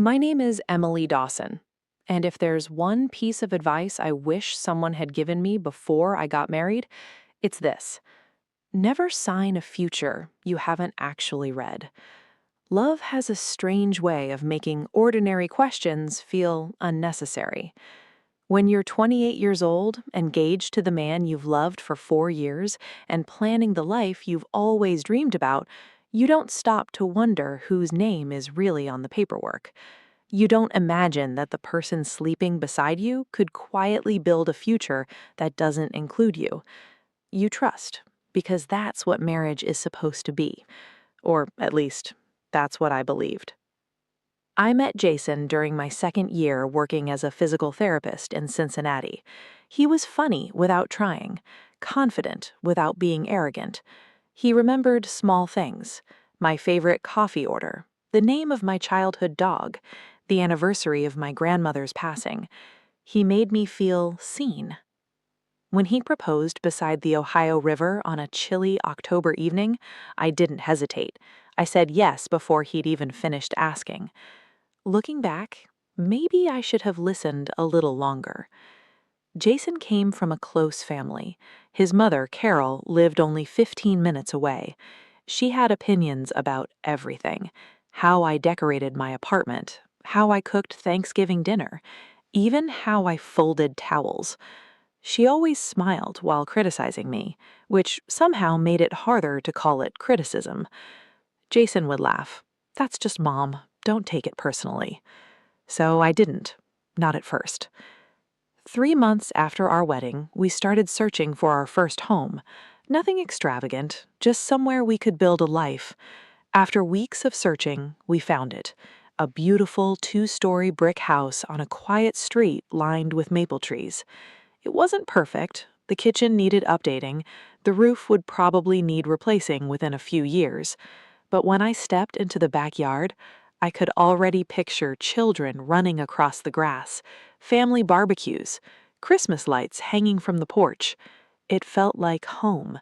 My name is Emily Dawson, and if there's one piece of advice I wish someone had given me before I got married, it's this. Never sign a future you haven't actually read. Love has a strange way of making ordinary questions feel unnecessary. When you're 28 years old, engaged to the man you've loved for 4 years, and planning the life you've always dreamed about, you don't stop to wonder whose name is really on the paperwork. You don't imagine that the person sleeping beside you could quietly build a future that doesn't include you. You trust, because that's what marriage is supposed to be. Or at least, that's what I believed. I met Jason during my second year working as a physical therapist in Cincinnati. He was funny without trying, confident without being arrogant. He remembered small things: my favorite coffee order, the name of my childhood dog, the anniversary of my grandmother's passing. He made me feel seen. When he proposed beside the Ohio River on a chilly October evening, I didn't hesitate. I said yes before he'd even finished asking. Looking back, maybe I should have listened a little longer. Jason came from a close family. His mother, Carol, lived only 15 minutes away. She had opinions about everything: how I decorated my apartment, how I cooked Thanksgiving dinner, even how I folded towels. She always smiled while criticizing me, which somehow made it harder to call it criticism. Jason would laugh. "That's just Mom. Don't take it personally." So I didn't. Not at first. 3 months after our wedding, we started searching for our first home. Nothing extravagant, just somewhere we could build a life. After weeks of searching, we found it. A beautiful 2-story brick house on a quiet street lined with maple trees. It wasn't perfect. The kitchen needed updating. The roof would probably need replacing within a few years. But when I stepped into the backyard, I could already picture children running across the grass, family barbecues, Christmas lights hanging from the porch. It felt like home.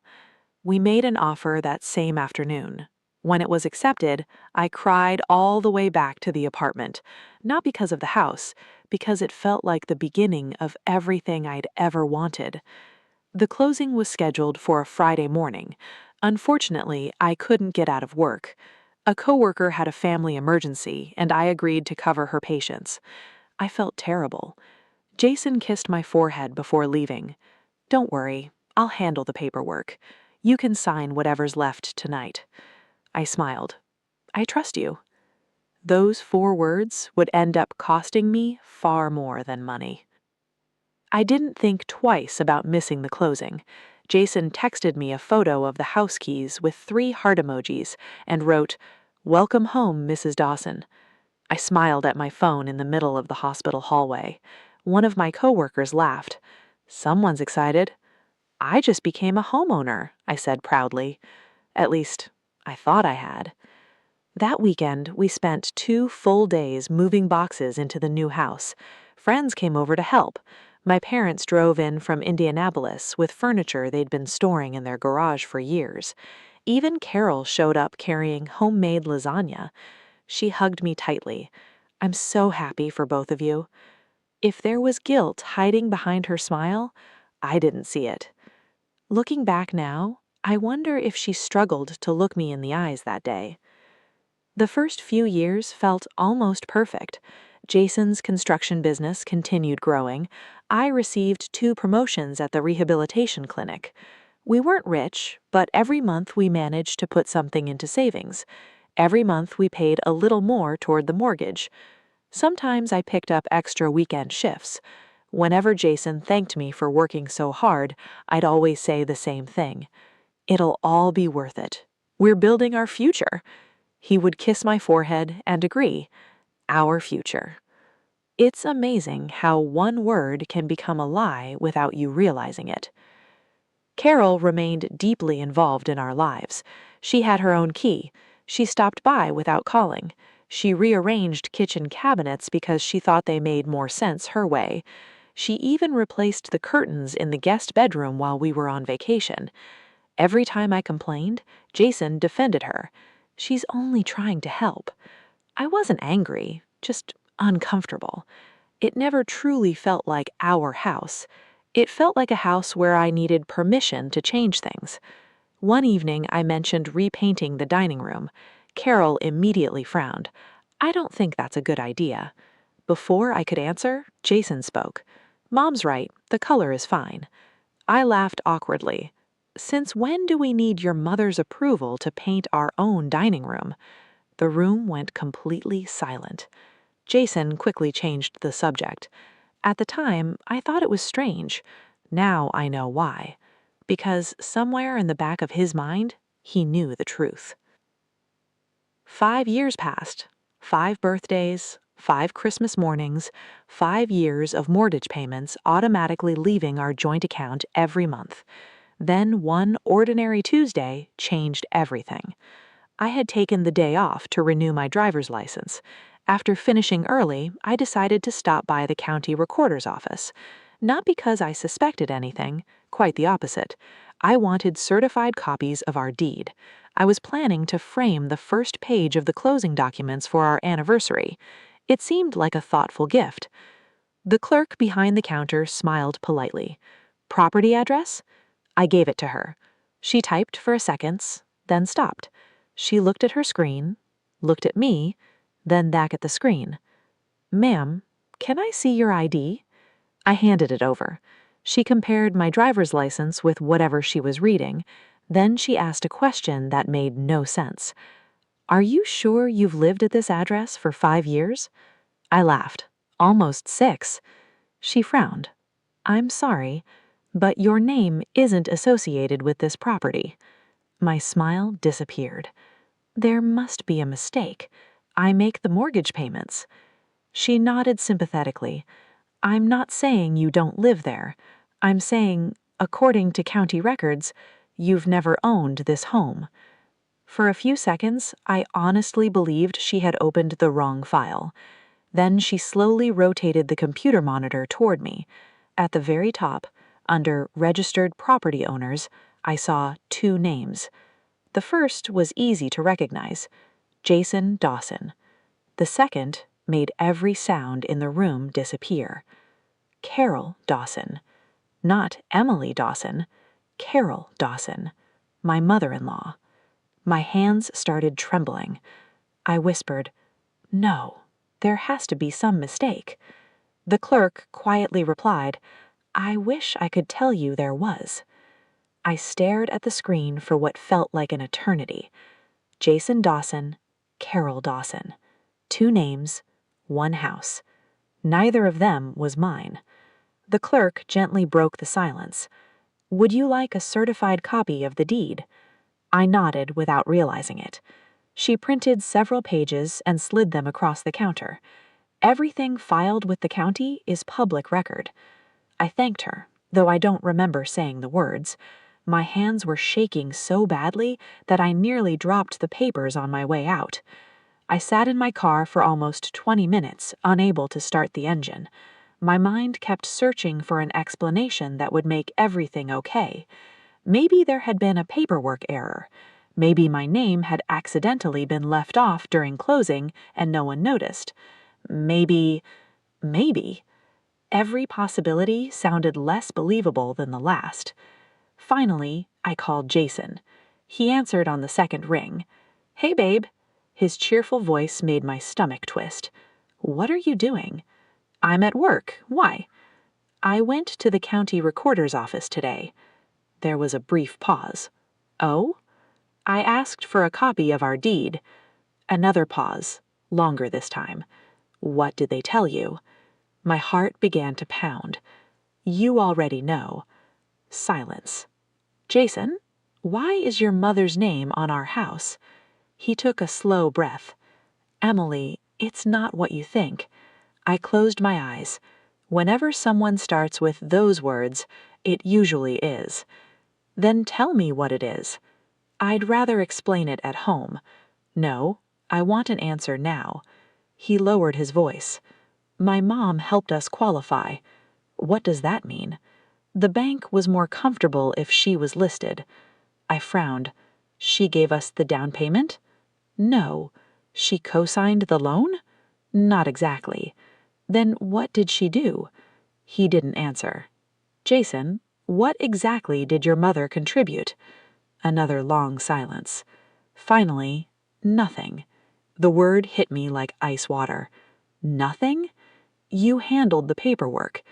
We made an offer that same afternoon. When it was accepted, I cried all the way back to the apartment, not because of the house, because it felt like the beginning of everything I'd ever wanted. The closing was scheduled for a Friday morning. Unfortunately, I couldn't get out of work. A coworker had a family emergency, and I agreed to cover her patients. I felt terrible. Jason kissed my forehead before leaving. "Don't worry, I'll handle the paperwork. You can sign whatever's left tonight." I smiled. "I trust you." Those 4 words would end up costing me far more than money. I didn't think twice about missing the closing. Jason texted me a photo of the house keys with 3 heart emojis and wrote, "Welcome home, Mrs. Dawson." I smiled at my phone in the middle of the hospital hallway. One of my coworkers laughed. "Someone's excited." "I just became a homeowner," I said proudly. At least, I thought I had. That weekend, we spent 2 full days moving boxes into the new house. Friends came over to help. My parents drove in from Indianapolis with furniture they'd been storing in their garage for years. Even Carol showed up carrying homemade lasagna. She hugged me tightly. "I'm so happy for both of you." If there was guilt hiding behind her smile, I didn't see it. Looking back now, I wonder if she struggled to look me in the eyes that day. The first few years felt almost perfect. Jason's construction business continued growing. I received 2 promotions at the rehabilitation clinic. We weren't rich, but every month we managed to put something into savings. Every month we paid a little more toward the mortgage. Sometimes I picked up extra weekend shifts. Whenever Jason thanked me for working so hard, I'd always say the same thing: "It'll all be worth it. We're building our future." He would kiss my forehead and agree. Our future. It's amazing how one word can become a lie without you realizing it. Carol remained deeply involved in our lives. She had her own key. She stopped by without calling. She rearranged kitchen cabinets because she thought they made more sense her way. She even replaced the curtains in the guest bedroom while we were on vacation. Every time I complained, Jason defended her. "She's only trying to help." I wasn't angry, just uncomfortable. It never truly felt like our house. It felt like a house where I needed permission to change things. One evening, I mentioned repainting the dining room. Carol immediately frowned. I don't think that's a good idea. Before I could answer, Jason spoke. Mom's right, the color is fine. I laughed awkwardly. Since when do we need your mother's approval to paint our own dining room? The room went completely silent. Jason quickly changed the subject. At the time, I thought it was strange. Now I know why. Because somewhere in the back of his mind, he knew the truth. 5 years passed. 5 birthdays, 5 Christmas mornings, 5 years of mortgage payments automatically leaving our joint account every month. Then one ordinary Tuesday changed everything. I had taken the day off to renew my driver's license. After finishing early, I decided to stop by the county recorder's office. Not because I suspected anything, quite the opposite. I wanted certified copies of our deed. I was planning to frame the first page of the closing documents for our anniversary. It seemed like a thoughtful gift. The clerk behind the counter smiled politely. Property address? I gave it to her. She typed for a second, then stopped. She looked at her screen, looked at me, then back at the screen. Ma'am, can I see your ID? I handed it over. She compared my driver's license with whatever she was reading. Then she asked a question that made no sense. Are you sure you've lived at this address for 5 years? I laughed. Almost 6. She frowned. I'm sorry, but your name isn't associated with this property. My smile disappeared. There must be a mistake. I make the mortgage payments. She nodded sympathetically. I'm not saying you don't live there. I'm saying, according to county records, you've never owned this home. For a few seconds, I honestly believed she had opened the wrong file. Then she slowly rotated the computer monitor toward me. At the very top, under Registered Property Owners, I saw 2 names. The first was easy to recognize, Jason Dawson. The second made every sound in the room disappear. Carol Dawson. Not Emily Dawson. Carol Dawson. My mother-in-law. My hands started trembling. I whispered, No, there has to be some mistake. The clerk quietly replied, I wish I could tell you there was. I stared at the screen for what felt like an eternity. Jason Dawson, Carol Dawson. 2 names, 1 house. Neither of them was mine. The clerk gently broke the silence. Would you like a certified copy of the deed? I nodded without realizing it. She printed several pages and slid them across the counter. Everything filed with the county is public record. I thanked her, though I don't remember saying the words. My hands were shaking so badly that I nearly dropped the papers on my way out. I sat in my car for almost 20 minutes, unable to start the engine. My mind kept searching for an explanation that would make everything okay. Maybe there had been a paperwork error. Maybe my name had accidentally been left off during closing and no one noticed. Maybe. Every possibility sounded less believable than the last. Finally, I called Jason. He answered on the second ring. Hey, babe. His cheerful voice made my stomach twist. What are you doing? I'm at work. Why? I went to the county recorder's office today. There was a brief pause. Oh? I asked for a copy of our deed. Another pause, longer this time. What did they tell you? My heart began to pound. You already know. Silence. Jason, why is your mother's name on our house? He took a slow breath. Emily, it's not what you think. I closed my eyes. Whenever someone starts with those words, it usually is. Then tell me what it is. I'd rather explain it at home. No, I want an answer now. He lowered his voice. My mom helped us qualify. What does that mean? The bank was more comfortable if she was listed. I frowned. She gave us the down payment? No. She co-signed the loan? Not exactly. Then what did she do? He didn't answer. Jason, what exactly did your mother contribute? Another long silence. Finally, nothing. The word hit me like ice water. Nothing? You handled the paperwork.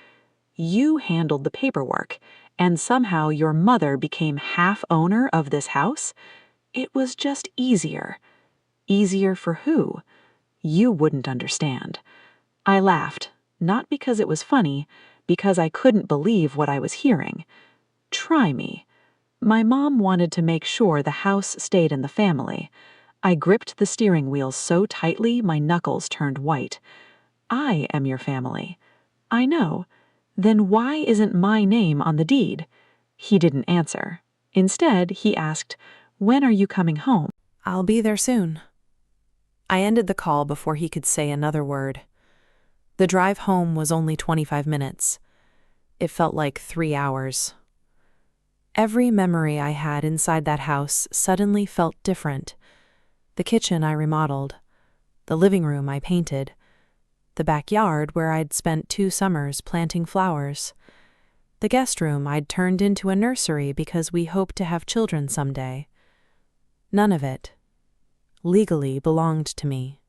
You handled the paperwork, and somehow your mother became half owner of this house? It was just easier. Easier for who? You wouldn't understand. I laughed, not because it was funny, because I couldn't believe what I was hearing. Try me. My mom wanted to make sure the house stayed in the family. I gripped the steering wheel so tightly my knuckles turned white. I am your family. I know. Then why isn't my name on the deed? He didn't answer. Instead, he asked, "When are you coming home?" I'll be there soon. I ended the call before he could say another word. The drive home was only 25 minutes. It felt like 3 hours. Every memory I had inside that house suddenly felt different. The kitchen I remodeled, the living room I painted, the backyard where I'd spent 2 summers planting flowers, the guest room I'd turned into a nursery because we hoped to have children someday. None of it, legally, belonged to me.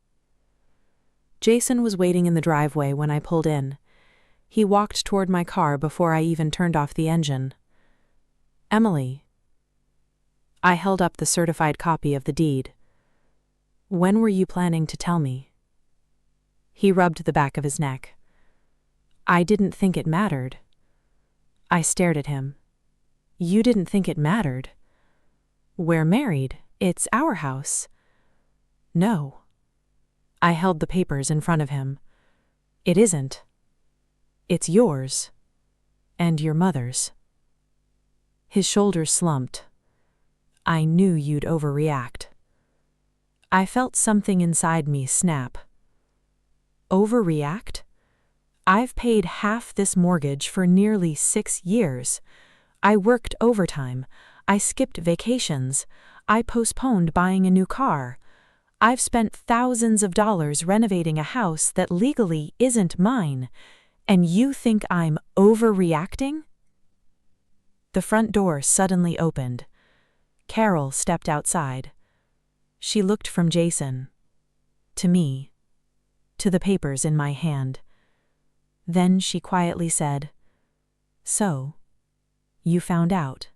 Jason was waiting in the driveway when I pulled in. He walked toward my car before I even turned off the engine. "Emily." I held up the certified copy of the deed. "When were you planning to tell me?" He rubbed the back of his neck. "I didn't think it mattered." I stared at him. "You didn't think it mattered? We're married. It's our house." "No." I held the papers in front of him. "It isn't. It's yours. And your mother's." His shoulders slumped. "I knew you'd overreact." I felt something inside me snap. Overreact? I've paid half this mortgage for nearly 6 years. I worked overtime. I skipped vacations. I postponed buying a new car. I've spent thousands of dollars renovating a house that legally isn't mine. And you think I'm overreacting? The front door suddenly opened. Carol stepped outside. She looked from Jason to me, to the papers in my hand. Then she quietly said, "So, you found out?"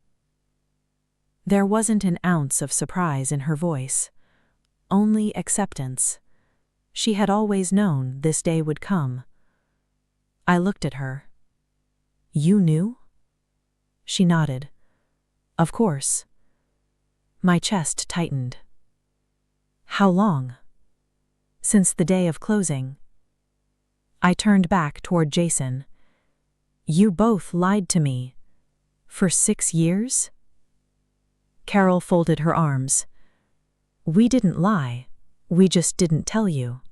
There wasn't an ounce of surprise in her voice, only acceptance. She had always known this day would come. I looked at her. "You knew?" She nodded. "Of course." My chest tightened. "How long?" "Since the day of closing." I turned back toward Jason. "You both lied to me. For 6 years?" Carol folded her arms. "We didn't lie. We just didn't tell you."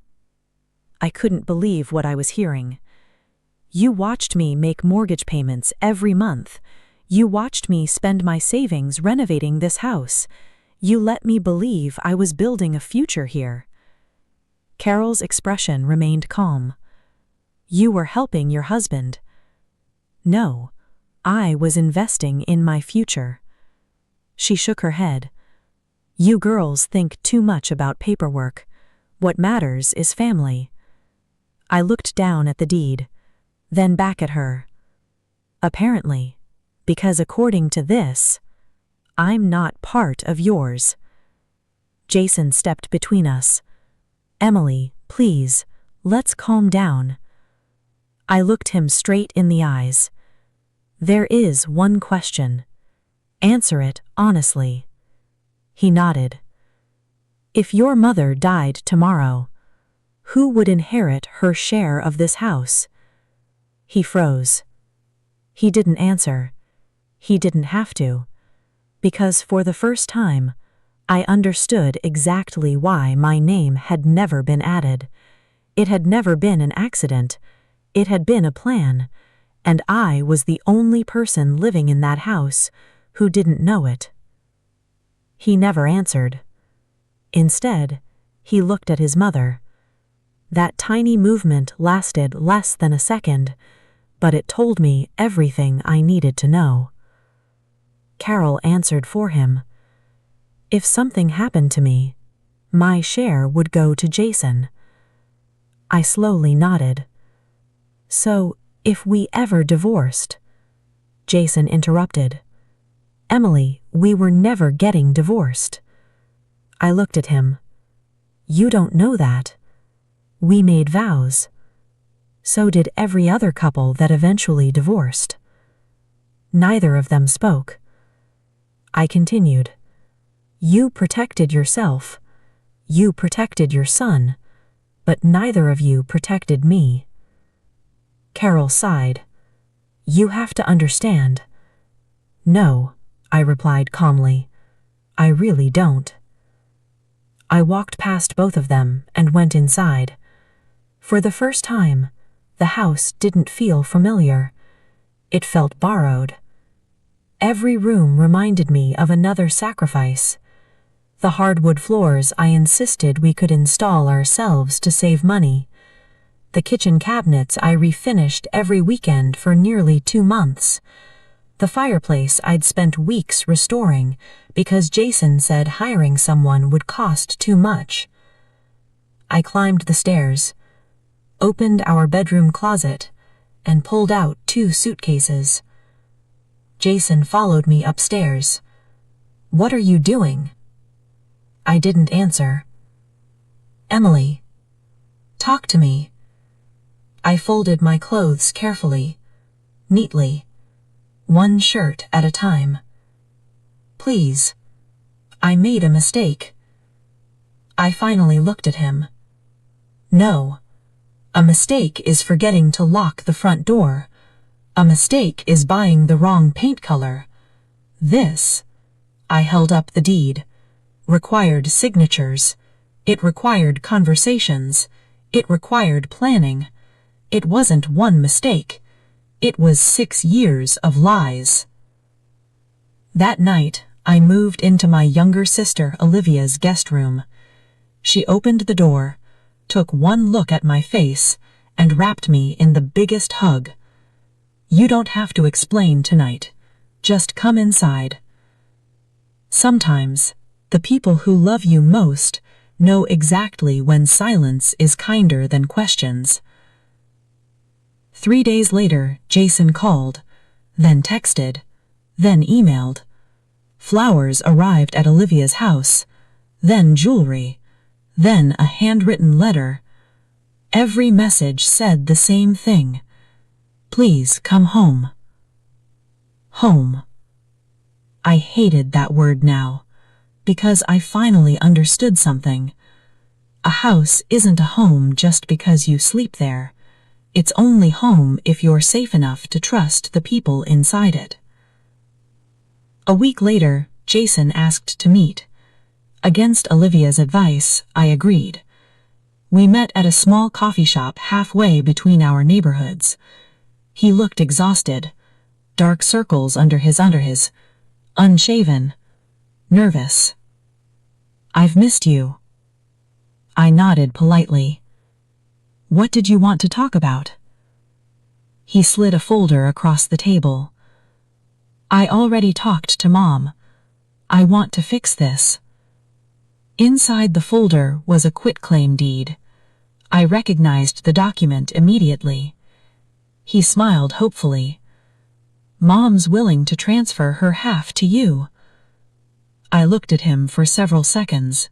I couldn't believe what I was hearing. "You watched me make mortgage payments every month. You watched me spend my savings renovating this house. You let me believe I was building a future here." Carol's expression remained calm. "You were helping your husband." "No, I was investing in my future." She shook her head. "You girls think too much about paperwork. What matters is family." I looked down at the deed, then back at her. "Apparently, because according to this, I'm not part of yours." Jason stepped between us. "Emily, please, let's calm down." I looked him straight in the eyes. "There is one question. Answer it honestly." He nodded. "If your mother died tomorrow, who would inherit her share of this house?" He froze. He didn't answer. He didn't have to. Because for the first time, I understood exactly why my name had never been added. It had never been an accident. It had been a plan, and I was the only person living in that house who didn't know it. He never answered. Instead, he looked at his mother. That tiny movement lasted less than a second, but it told me everything I needed to know. Carol answered for him. If something happened to me, my share would go to Jason. I slowly nodded. So, if we ever divorced? Jason interrupted. Emily, we were never getting divorced. I looked at him. You don't know that. We made vows. So did every other couple that eventually divorced. Neither of them spoke. I continued. You protected yourself. You protected your son, but neither of you protected me. Carol sighed. You have to understand. No, I replied calmly. I really don't. I walked past both of them and went inside. For the first time, the house didn't feel familiar. It felt borrowed. Every room reminded me of another sacrifice. The hardwood floors I insisted we could install ourselves to save money. The kitchen cabinets I refinished every weekend for nearly 2 months. The fireplace I'd spent weeks restoring because Jason said hiring someone would cost too much. I climbed the stairs, opened our bedroom closet, and pulled out 2 suitcases. Jason followed me upstairs. What are you doing? I didn't answer. Emily, talk to me. I folded my clothes carefully, neatly, one shirt at a time. Please, I made a mistake. I finally looked at him. No, a mistake is forgetting to lock the front door. A mistake is buying the wrong paint color. This, I held up the deed, required signatures. It required conversations. It required planning. It wasn't one mistake. It was 6 years of lies. That night, I moved into my younger sister Olivia's guest room. She opened the door, took one look at my face, and wrapped me in the biggest hug. You don't have to explain tonight. Just come inside. Sometimes, the people who love you most know exactly when silence is kinder than questions. 3 days later, Jason called, then texted, then emailed. Flowers arrived at Olivia's house, then jewelry, then a handwritten letter. Every message said the same thing. Please come home. Home. I hated that word now, because I finally understood something. A house isn't a home just because you sleep there. It's only home if you're safe enough to trust the people inside it. A week later, Jason asked to meet. Against Olivia's advice, I agreed. We met at a small coffee shop halfway between our neighborhoods. He looked exhausted, dark circles under his unshaven, nervous. I've missed you. I nodded politely. What did you want to talk about? He slid a folder across the table. I already talked to Mom. I want to fix this. Inside the folder was a quitclaim deed. I recognized the document immediately. He smiled hopefully. Mom's willing to transfer her half to you. I looked at him for several seconds,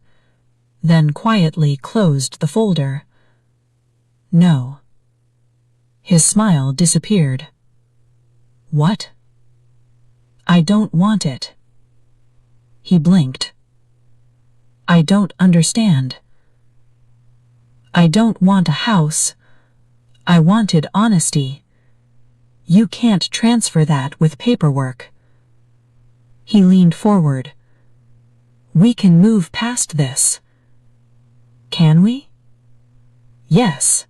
then quietly closed the folder. No. His smile disappeared. What? I don't want it. He blinked. I don't understand. I don't want a house. I wanted honesty. You can't transfer that with paperwork. He leaned forward. We can move past this. Can we? Yes.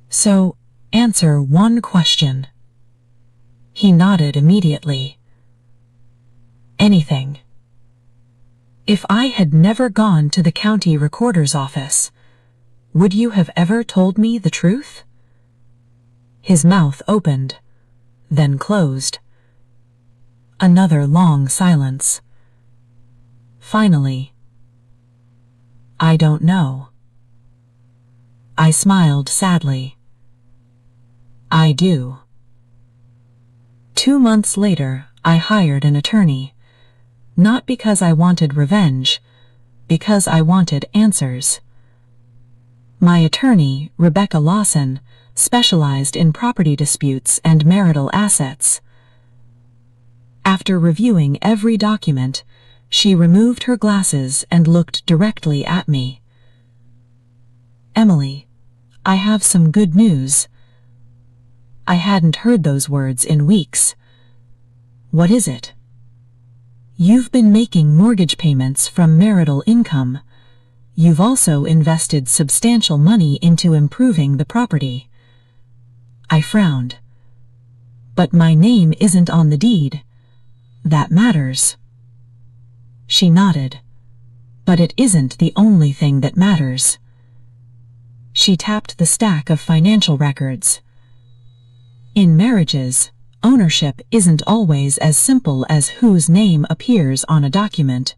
So, answer one question. He nodded immediately. Anything. If I had never gone to the county recorder's office, Would you have ever told me the truth? His mouth opened, then closed. Another long silence. Finally, I don't know. I smiled sadly. I do. 2 months later, I hired an attorney. Not because I wanted revenge, because I wanted answers. My attorney, Rebecca Lawson, specialized in property disputes and marital assets. After reviewing every document, she removed her glasses and looked directly at me. Emily, I have some good news. I hadn't heard those words in weeks. What is it? You've been making mortgage payments from marital income. You've also invested substantial money into improving the property. I frowned. But my name isn't on the deed. That matters. She nodded. But it isn't the only thing that matters. She tapped the stack of financial records. In marriages, ownership isn't always as simple as whose name appears on a document.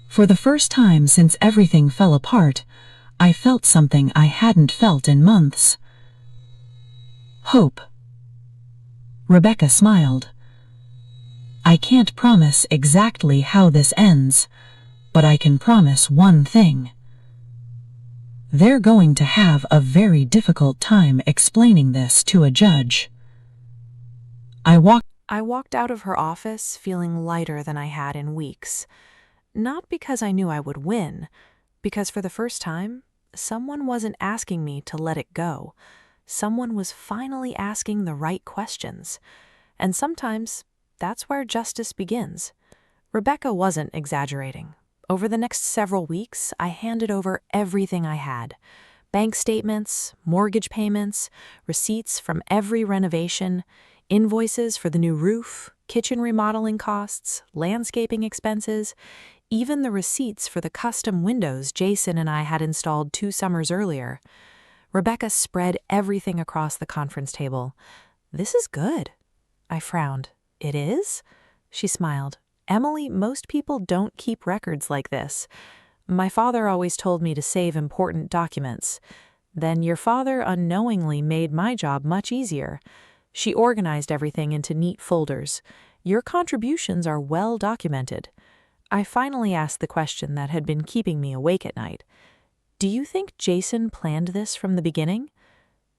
For the first time since everything fell apart, I felt something I hadn't felt in months. Hope. Rebecca smiled. I can't promise exactly how this ends, but I can promise one thing. They're going to have a very difficult time explaining this to a judge. I walked out of her office feeling lighter than I had in weeks. Not because I knew I would win, because for the first time, someone wasn't asking me to let it go. Someone was finally asking the right questions. And sometimes, that's where justice begins. Rebecca wasn't exaggerating. Over the next several weeks, I handed over everything I had. Bank statements, mortgage payments, receipts from every renovation, invoices for the new roof, kitchen remodeling costs, landscaping expenses, even the receipts for the custom windows Jason and I had installed 2 summers earlier. Rebecca spread everything across the conference table. This is good. I frowned. It is? She smiled. Emily, most people don't keep records like this. My father always told me to save important documents. Then your father unknowingly made my job much easier. She organized everything into neat folders. Your contributions are well documented. I finally asked the question that had been keeping me awake at night. Do you think Jason planned this from the beginning?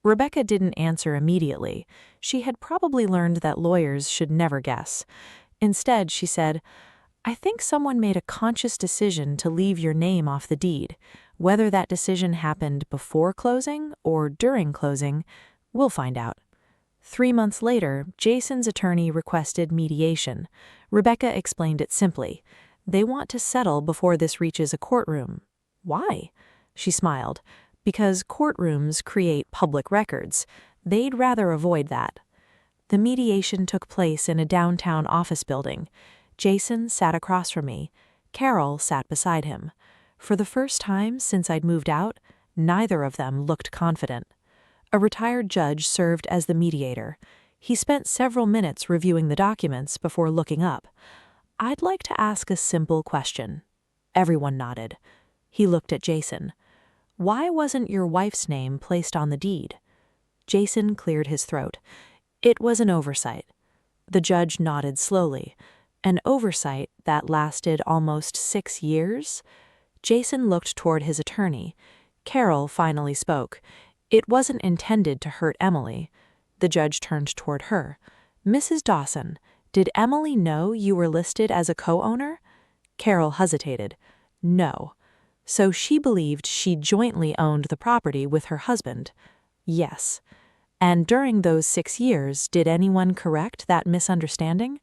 Rebecca didn't answer immediately. She had probably learned that lawyers should never guess. Instead, she said, I think someone made a conscious decision to leave your name off the deed. Whether that decision happened before closing or during closing, we'll find out. 3 months later, Jason's attorney requested mediation. Rebecca explained it simply. They want to settle before this reaches a courtroom. Why? She smiled. Because courtrooms create public records. They'd rather avoid that. The mediation took place in a downtown office building. Jason sat across from me. Carol sat beside him. For the first time since I'd moved out, neither of them looked confident. A retired judge served as the mediator. He spent several minutes reviewing the documents before looking up. I'd like to ask a simple question. Everyone nodded. He looked at Jason. Why wasn't your wife's name placed on the deed? Jason cleared his throat. It was an oversight. The judge nodded slowly. An oversight that lasted almost 6 years? Jason looked toward his attorney. Carol finally spoke. It wasn't intended to hurt Emily. The judge turned toward her. Mrs. Dawson, did Emily know you were listed as a co-owner? Carol hesitated. No. So she believed she jointly owned the property with her husband. Yes. And during those 6 years, did anyone correct that misunderstanding?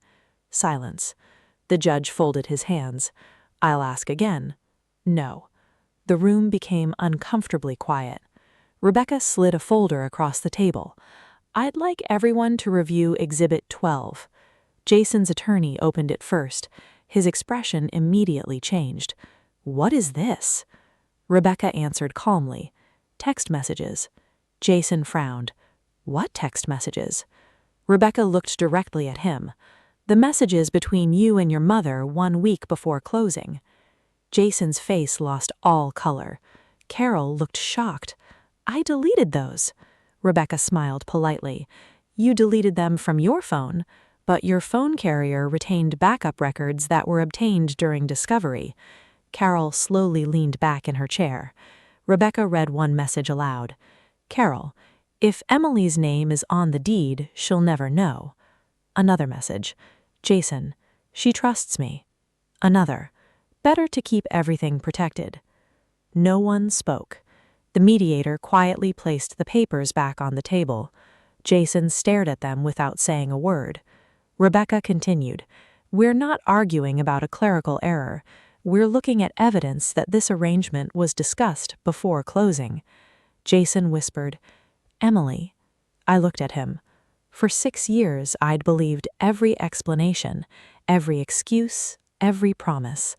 Silence. The judge folded his hands. I'll ask again. No. The room became uncomfortably quiet. Rebecca slid a folder across the table. I'd like everyone to review Exhibit 12. Jason's attorney opened it first. His expression immediately changed. What is this? Rebecca answered calmly. Text messages. Jason frowned. What text messages? Rebecca looked directly at him. The messages between you and your mother 1 week before closing. Jason's face lost all color. Carol looked shocked. I deleted those. Rebecca smiled politely. You deleted them from your phone, but your phone carrier retained backup records that were obtained during discovery. Carol slowly leaned back in her chair. Rebecca read one message aloud. Carol, if Emily's name is on the deed, she'll never know. Another message. Jason, she trusts me. Another. Better to keep everything protected. No one spoke. The mediator quietly placed the papers back on the table. Jason stared at them without saying a word. Rebecca continued, We're not arguing about a clerical error. We're looking at evidence that this arrangement was discussed before closing. Jason whispered, Emily. I looked at him. For 6 years, I'd believed every explanation, every excuse, every promise.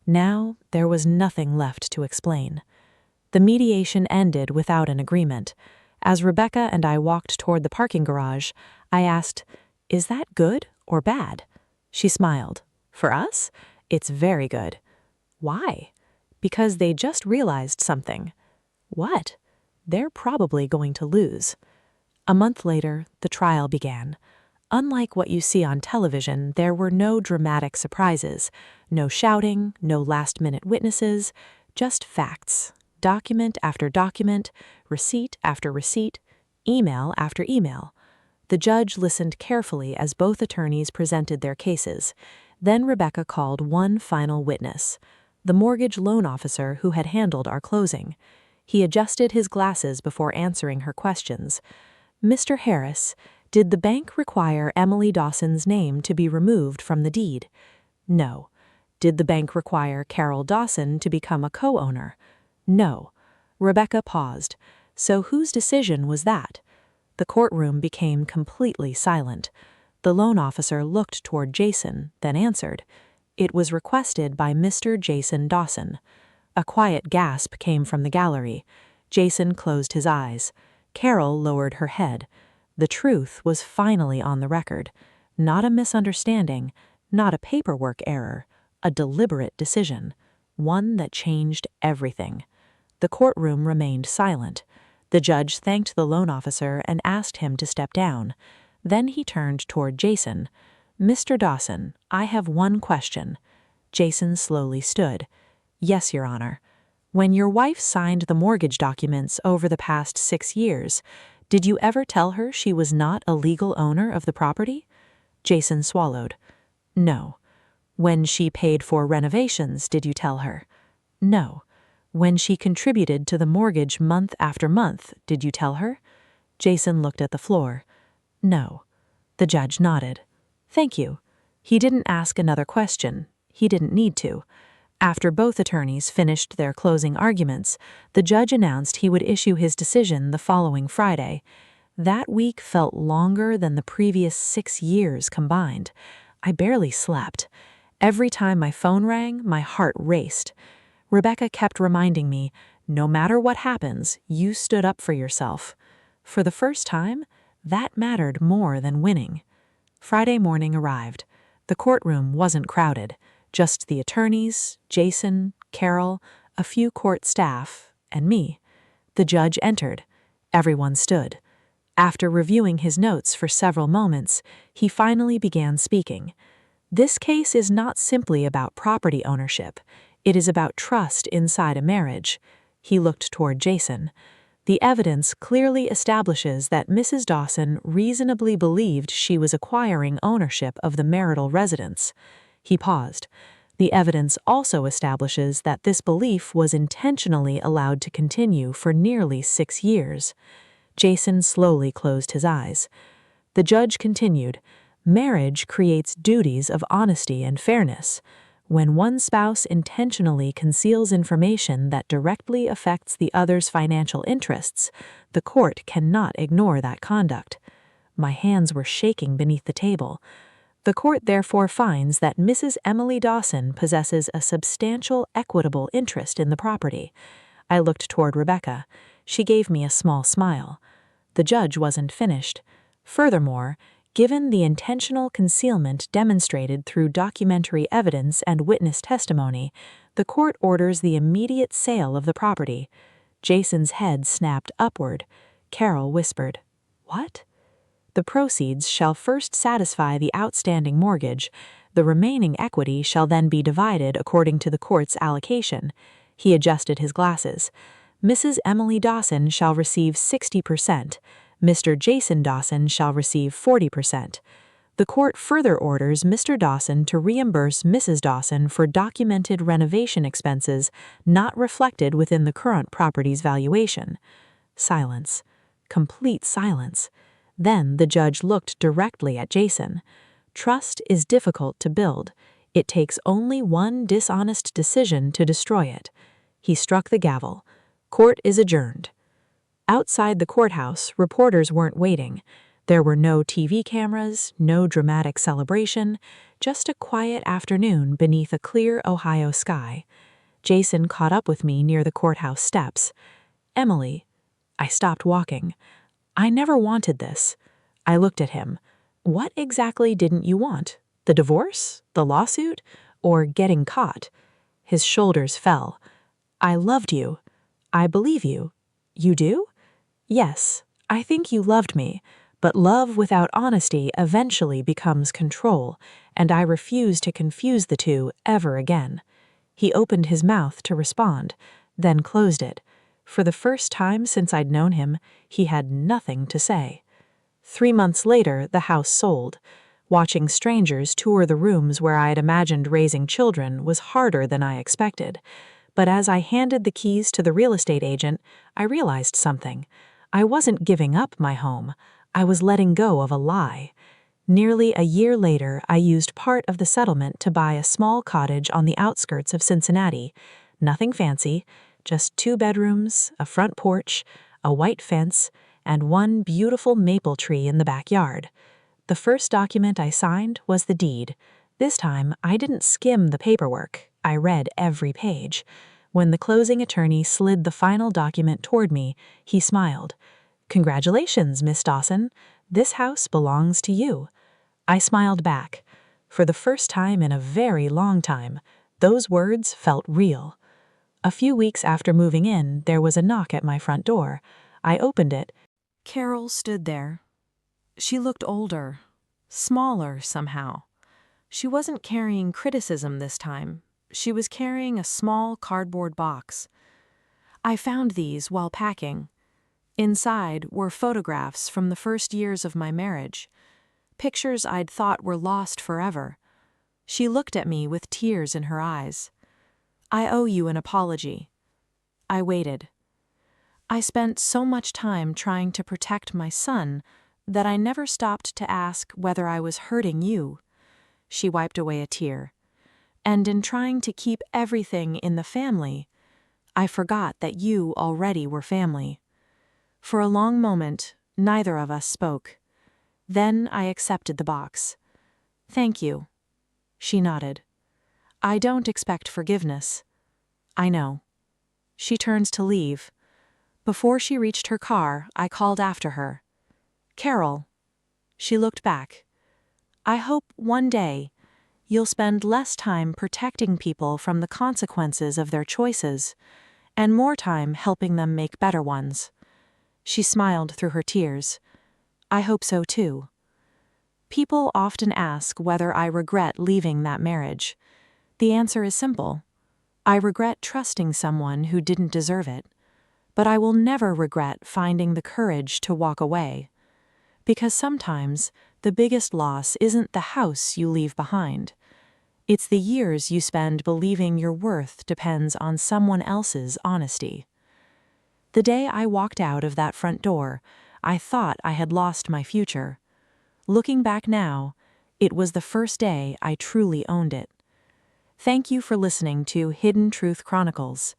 Now, there was nothing left to explain. The mediation ended without an agreement. As Rebecca and I walked toward the parking garage, I asked, Is that good or bad? She smiled. For us, it's very good. Why? Because they just realized something. What? They're probably going to lose. A month later, the trial began. Unlike what you see on television, there were no dramatic surprises, no shouting, no last-minute witnesses, just facts, document after document, receipt after receipt, email after email. The judge listened carefully as both attorneys presented their cases. Then Rebecca called one final witness, the mortgage loan officer who had handled our closing. He adjusted his glasses before answering her questions. Mr. Harris, did the bank require Emily Dawson's name to be removed from the deed? No. Did the bank require Carol Dawson to become a co-owner? No. Rebecca paused. So whose decision was that? The courtroom became completely silent. The loan officer looked toward Jason, then answered. It was requested by Mr. Jason Dawson. A quiet gasp came from the gallery. Jason closed his eyes. Carol lowered her head. The truth was finally on the record. Not a misunderstanding, not a paperwork error, a deliberate decision. One that changed everything. The courtroom remained silent. The judge thanked the loan officer and asked him to step down. Then he turned toward Jason. Mr. Dawson, I have one question. Jason slowly stood. Yes, Your Honor. When your wife signed the mortgage documents over the past 6 years, did you ever tell her she was not a legal owner of the property? Jason swallowed. No. When she paid for renovations, did you tell her? No. When she contributed to the mortgage month after month, did you tell her? Jason looked at the floor. No. The judge nodded. Thank you. He didn't ask another question. He didn't need to. After both attorneys finished their closing arguments, the judge announced he would issue his decision the following Friday. That week felt longer than the previous 6 years combined. I barely slept. Every time my phone rang, my heart raced. Rebecca kept reminding me, no matter what happens, you stood up for yourself. For the first time, that mattered more than winning. Friday morning arrived. The courtroom wasn't crowded. Just the attorneys, Jason, Carol, a few court staff, and me. The judge entered. Everyone stood. After reviewing his notes for several moments, he finally began speaking. This case is not simply about property ownership. It is about trust inside a marriage. He looked toward Jason. The evidence clearly establishes that Mrs. Dawson reasonably believed she was acquiring ownership of the marital residence. He paused. The evidence also establishes that this belief was intentionally allowed to continue for nearly 6 years. Jason slowly closed his eyes. The judge continued, Marriage creates duties of honesty and fairness. When one spouse intentionally conceals information that directly affects the other's financial interests, the court cannot ignore that conduct. My hands were shaking beneath the table. The court therefore finds that Mrs. Emily Dawson possesses a substantial equitable interest in the property. I looked toward Rebecca. She gave me a small smile. The judge wasn't finished. Furthermore, given the intentional concealment demonstrated through documentary evidence and witness testimony, the court orders the immediate sale of the property. Jason's head snapped upward. Carol whispered, "What?" "The proceeds shall first satisfy the outstanding mortgage. The remaining equity shall then be divided according to the court's allocation." He adjusted his glasses. "Mrs. Emily Dawson shall receive 60%. Mr. Jason Dawson shall receive 40%. The court further orders Mr. Dawson to reimburse Mrs. Dawson for documented renovation expenses not reflected within the current property's valuation." Silence. Complete silence. Then the judge looked directly at Jason. "Trust is difficult to build. It takes only one dishonest decision to destroy it." He struck the gavel. "Court is adjourned." Outside the courthouse, reporters weren't waiting. There were no TV cameras, no dramatic celebration, just a quiet afternoon beneath a clear Ohio sky. Jason caught up with me near the courthouse steps. "Emily." I stopped walking. "I never wanted this." I looked at him. "What exactly didn't you want? The divorce? The lawsuit? Or getting caught?" His shoulders fell. "I loved you. I believe you." "You do?" "Yes, I think you loved me, but love without honesty eventually becomes control, and I refuse to confuse the two ever again." He opened his mouth to respond, then closed it. For the first time since I'd known him, he had nothing to say. 3 months later, the house sold. Watching strangers tour the rooms where I had imagined raising children was harder than I expected. But as I handed the keys to the real estate agent, I realized something. I wasn't giving up my home. I was letting go of a lie. Nearly a year later, I used part of the settlement to buy a small cottage on the outskirts of Cincinnati. Nothing fancy, just 2 bedrooms, a front porch, a white fence, and one beautiful maple tree in the backyard. The first document I signed was the deed. This time, I didn't skim the paperwork. I read every page. When the closing attorney slid the final document toward me, he smiled. "Congratulations, Miss Dawson. This house belongs to you." I smiled back. For the first time in a very long time, those words felt real. A few weeks after moving in, there was a knock at my front door. I opened it. Carol stood there. She looked older, smaller somehow. She wasn't carrying criticism this time. She was carrying a small cardboard box. I found these while packing. Inside were photographs from the first years of my marriage, pictures I'd thought were lost forever. She looked at me with tears in her eyes. "I owe you an apology." I waited. I spent so much time trying to protect my son that I never stopped to ask whether I was hurting you. She wiped away a tear. "And in trying to keep everything in the family, I forgot that you already were family." For a long moment, neither of us spoke. Then I accepted the box. "Thank you." She nodded. "I don't expect forgiveness." "I know." She turns to leave. Before she reached her car, I called after her. "Carol." She looked back. "I hope one day you'll spend less time protecting people from the consequences of their choices, and more time helping them make better ones." She smiled through her tears. "I hope so too." People often ask whether I regret leaving that marriage. The answer is simple. I regret trusting someone who didn't deserve it, but I will never regret finding the courage to walk away. Because sometimes the biggest loss isn't the house you leave behind. It's the years you spend believing your worth depends on someone else's honesty. The day I walked out of that front door, I thought I had lost my future. Looking back now, it was the first day I truly owned it. Thank you for listening to Hidden Truth Chronicles.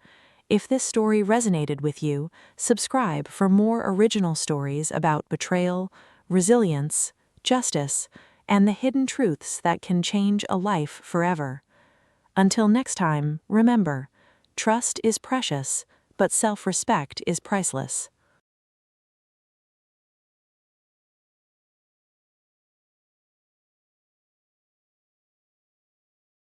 If this story resonated with you, subscribe for more original stories about betrayal, resilience, justice, and the hidden truths that can change a life forever. Until next time, remember, trust is precious, but self-respect is priceless.